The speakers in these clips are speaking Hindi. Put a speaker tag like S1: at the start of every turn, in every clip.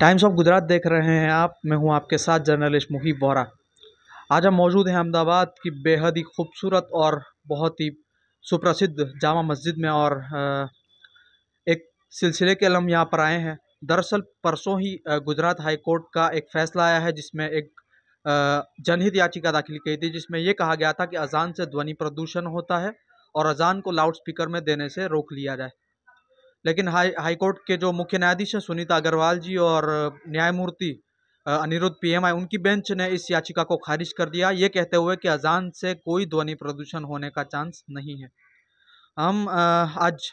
S1: टाइम्स ऑफ गुजरात देख रहे हैं आप। मैं हूं आपके साथ जर्नलिस्ट मुहीब वोरा। आज हम मौजूद हैं अहमदाबाद की बेहद ही खूबसूरत और बहुत ही सुप्रसिद्ध जामा मस्जिद में, और एक सिलसिले के हम यहाँ पर आए हैं। दरअसल परसों ही गुजरात हाई कोर्ट का एक फैसला आया है, जिसमें एक जनहित याचिका दाखिल की थी, जिसमें यह कहा गया था कि अजान से ध्वनि प्रदूषण होता है और अजान को लाउड स्पीकर में देने से रोक लिया जाए। लेकिन हाई कोर्ट के जो मुख्य न्यायाधीश हैं सुनीता अग्रवाल जी और न्यायमूर्ति अनिरुद्ध पीएमआई, उनकी बेंच ने इस याचिका को खारिज कर दिया, ये कहते हुए कि अजान से कोई ध्वनि प्रदूषण होने का चांस नहीं है। हम आज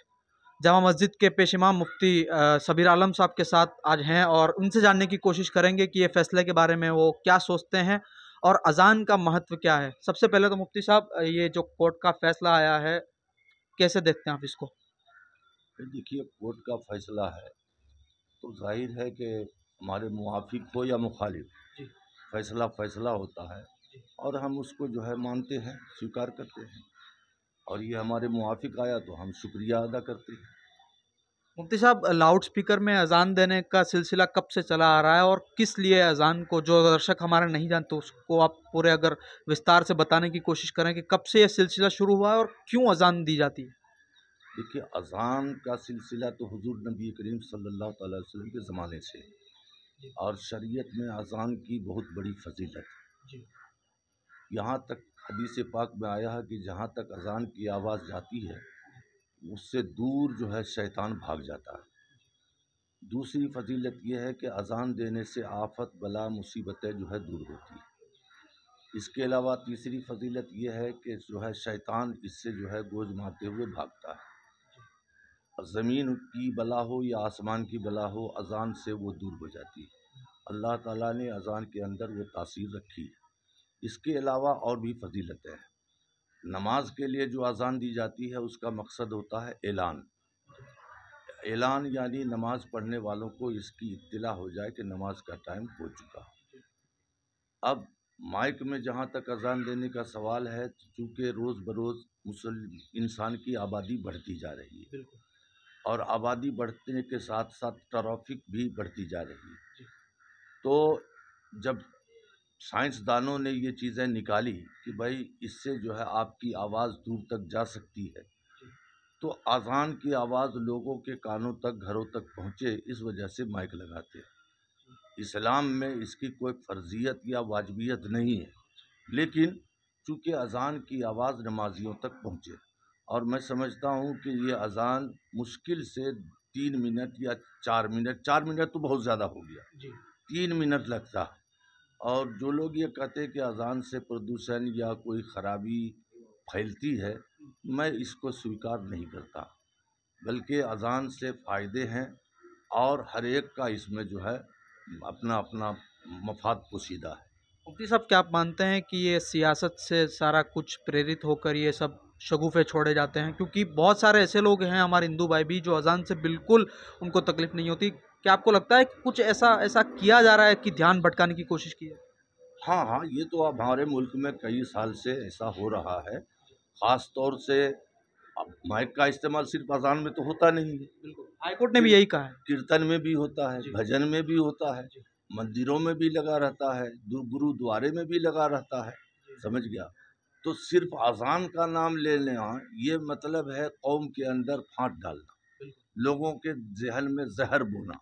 S1: जामा मस्जिद के पेश इमाम मुफ्ती सबीर आलम साहब के साथ आज हैं और उनसे जानने की कोशिश करेंगे कि ये फैसले के बारे में वो क्या सोचते हैं और अजान का महत्व क्या है। सबसे पहले तो मुफ्ती साहब, ये जो कोर्ट का फैसला आया है, कैसे देखते हैं आप इसको?
S2: देखिए, कोर्ट का फैसला है तो जाहिर है कि हमारे मुवाफिक हो या मुखालिफ, फैसला फैसला होता है और हम उसको जो है मानते हैं, स्वीकार करते हैं, और ये हमारे मुवाफिक आया तो हम शुक्रिया अदा करते हैं।
S1: मुफ्ती साहब, लाउड स्पीकर में अजान देने का सिलसिला कब से चला आ रहा है और किस लिए अजान को, जो दर्शक हमारे नहीं जानते उसको आप पूरे अगर विस्तार से बताने की कोशिश करें कि कब से यह सिलसिला शुरू हुआ है और क्यों अजान दी जाती है?
S2: देखिए, अजान का सिलसिला तो हुजूर नबी करीम सल्लल्लाहु अलैहि वसल्लम के ज़माने से, और शरीयत में अजान की बहुत बड़ी फजीलत है। यहाँ तक हदीस पाक में आया है कि जहाँ तक अजान की आवाज़ जाती है उससे दूर जो है शैतान भाग जाता है। दूसरी फजीलत यह है कि अजान देने से आफत बला मुसीबतें जो है दूर होती है। इसके अलावा तीसरी फजीलत यह है कि जो है शैतान इससे जो है गोज मारते हुए भागता है। ज़मीन की बला हो या आसमान की बला हो, अजान से वो दूर हो जाती है। अल्लाह ताला ने अजान के अंदर वो तासीर रखी है। इसके अलावा और भी फजीलतें हैं। नमाज के लिए जो अजान दी जाती है उसका मकसद होता है ऐलान। ऐलान यानी नमाज पढ़ने वालों को इसकी इत्तिला हो जाए कि नमाज का टाइम हो चुका। अब माइक में जहाँ तक अजान देने का सवाल है, चूँकि रोज़ बरोज़ मुसल्मान इंसान की आबादी बढ़ती जा रही है और आबादी बढ़ने के साथ साथ ट्रैफिक भी बढ़ती जा रही है, तो जब साइंसदानों ने ये चीज़ें निकाली कि भाई इससे जो है आपकी आवाज़ दूर तक जा सकती है, तो अजान की आवाज़ लोगों के कानों तक, घरों तक पहुँचे, इस वजह से माइक लगाते हैं। इस्लाम में इसकी कोई फ़र्जियत या वाजबियत नहीं है, लेकिन चूँकि अजान की आवाज़ नमाजियों तक पहुँचे, और मैं समझता हूँ कि ये अजान मुश्किल से 3 मिनट या 4 मिनट, 4 मिनट तो बहुत ज़्यादा हो गया, 3 मिनट लगता है। और जो लोग ये कहते हैं कि अजान से प्रदूषण या कोई ख़राबी फैलती है, मैं इसको स्वीकार नहीं करता, बल्कि अजान से फ़ायदे हैं और हर एक का इसमें जो है अपना अपना मफाद पोशीदा है।
S1: मुफ्ती साहब, क्या आप मानते हैं कि ये सियासत से सारा कुछ प्रेरित होकर ये सब शगुफे छोड़े जाते हैं? क्योंकि बहुत सारे ऐसे लोग हैं हमारे हिंदू भाई भी जो अजान से बिल्कुल उनको तकलीफ नहीं होती। क्या आपको लगता है कि कुछ ऐसा ऐसा किया जा रहा है कि ध्यान भटकाने की कोशिश की है?
S2: हाँ हाँ, ये तो अब हमारे मुल्क में कई साल से ऐसा हो रहा है। ख़ास तौर से अब माइक का इस्तेमाल सिर्फ अजान में तो होता नहीं है,
S1: बिल्कुल, हाईकोर्ट ने भी यही कहा है।
S2: कीर्तन में भी होता है, भजन में भी होता है, मंदिरों में भी लगा रहता है, गुरुद्वारे में भी लगा रहता है। समझ गया? तो सिर्फ अजान का नाम ले लेना, ये मतलब है कौम के अंदर फांट डालना, लोगों के जहन में जहर बोना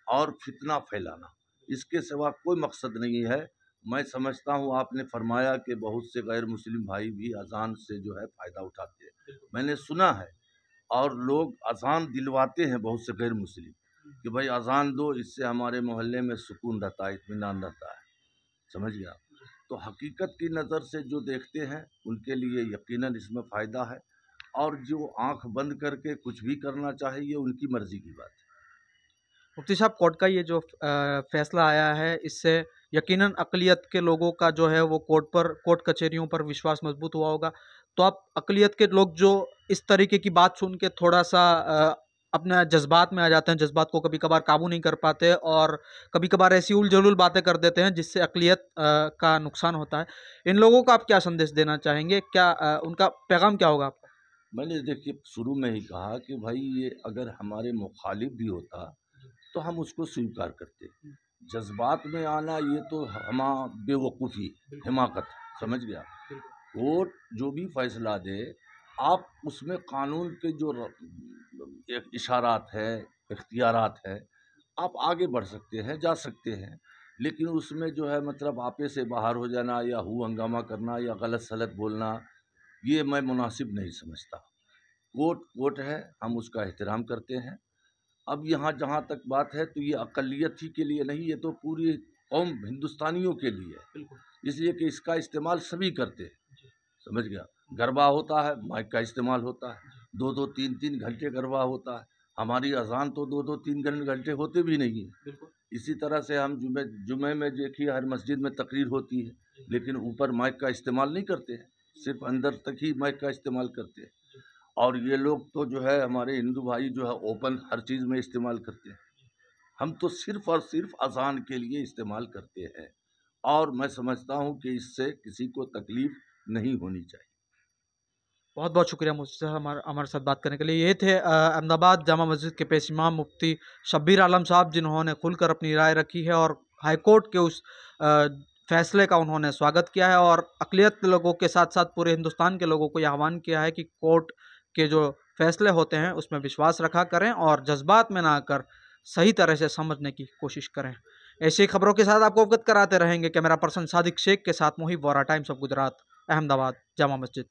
S2: और फितना फैलाना। इसके सिवा कोई मकसद नहीं है। मैं समझता हूँ, आपने फरमाया कि बहुत से गैर मुस्लिम भाई भी अजान से जो है फ़ायदा उठाते हैं, मैंने सुना है, और लोग अजान दिलवाते हैं बहुत से गैर मुस्लिम कि भाई अजान दो, इससे हमारे मोहल्ले में सुकून रहता है, इत्मीनान रहता है। समझ गया? तो हकीकत की नज़र से जो देखते हैं उनके लिए यकीनन इसमें फ़ायदा है, और जो आंख बंद करके कुछ भी करना चाहे, ये उनकी मर्ज़ी की बात है।
S1: मुफ्ती साहब, कोर्ट का ये जो फैसला आया है, इससे यकीनन अक़लियत के लोगों का जो है वो कोर्ट कचहरियों पर विश्वास मजबूत हुआ होगा। तो आप अक़लियत के लोग जो इस तरीके की बात सुन के थोड़ा सा अपना जज्बात में आ जाते हैं, जज्बात को कभी कभार काबू नहीं कर पाते और कभी कभार ऐसी उल बातें कर देते हैं जिससे अक़लियत का नुकसान होता है, इन लोगों को आप क्या संदेश देना चाहेंगे? क्या उनका पैगाम क्या होगा आपका?
S2: मैंने देखिए शुरू में ही कहा कि भाई ये अगर हमारे मुखालिफ भी होता तो हम उसको स्वीकार करते। जज्बात में आना ये तो बेवकूफ़ी, हिमाकत, समझ गया। कोर्ट जो भी फैसला दे, आप उसमें कानून के जो इशारात है, इख्तियारात है, आप आगे बढ़ सकते हैं, जा सकते हैं, लेकिन उसमें जो है मतलब आपे से बाहर हो जाना या हंगामा करना या गलत सलत बोलना, ये मैं मुनासिब नहीं समझता। कोर्ट कोर्ट है, हम उसका एहतराम करते हैं। अब यहाँ जहाँ तक बात है तो ये अक़लियत ही के लिए नहीं, ये तो पूरी कौम हिंदुस्तानियों के लिए है, इसलिए कि इसका इस्तेमाल सभी करते हैं, समझ गया। गरबा होता है, माइक का इस्तेमाल होता है, 2-2 3-3 घंटे गरबा होता है। हमारी अजान तो 2-2 3 घंटे होते भी नहीं है। इसी तरह से हम जुमे में देखिए हर मस्जिद में तकरीर होती है, लेकिन ऊपर माइक का इस्तेमाल नहीं करते हैं, सिर्फ अंदर तक ही माइक का इस्तेमाल करते हैं। और ये लोग तो जो है हमारे हिंदू भाई जो है ओपन हर चीज़ में इस्तेमाल करते हैं। हम तो सिर्फ और सिर्फ अजान के लिए इस्तेमाल करते हैं, और मैं समझता हूँ कि इससे किसी को तकलीफ नहीं होनी चाहिए।
S1: बहुत बहुत शुक्रिया मुझसे हमारे साथ बात करने के लिए। ये थे अहमदाबाद जामा मस्जिद के पेश इमाम मुफ्ती शब्बीर आलम साहब, जिन्होंने खुलकर अपनी राय रखी है और हाई कोर्ट के उस फैसले का उन्होंने स्वागत किया है, और अक़लियत लोगों के साथ साथ पूरे हिंदुस्तान के लोगों को यह आह्वान किया है कि कोर्ट के जो फैसले होते हैं उसमें विश्वास रखा करें और जज्बात में ना आकर सही तरह से समझने की कोशिश करें। ऐसी खबरों के साथ आपको अवगत कराते रहेंगे। कैमरा पर्सन सादिक शेख के साथ मुहिब वोरा, टाइम्स ऑफ गुजरात, अहमदाबाद जामा मस्जिद।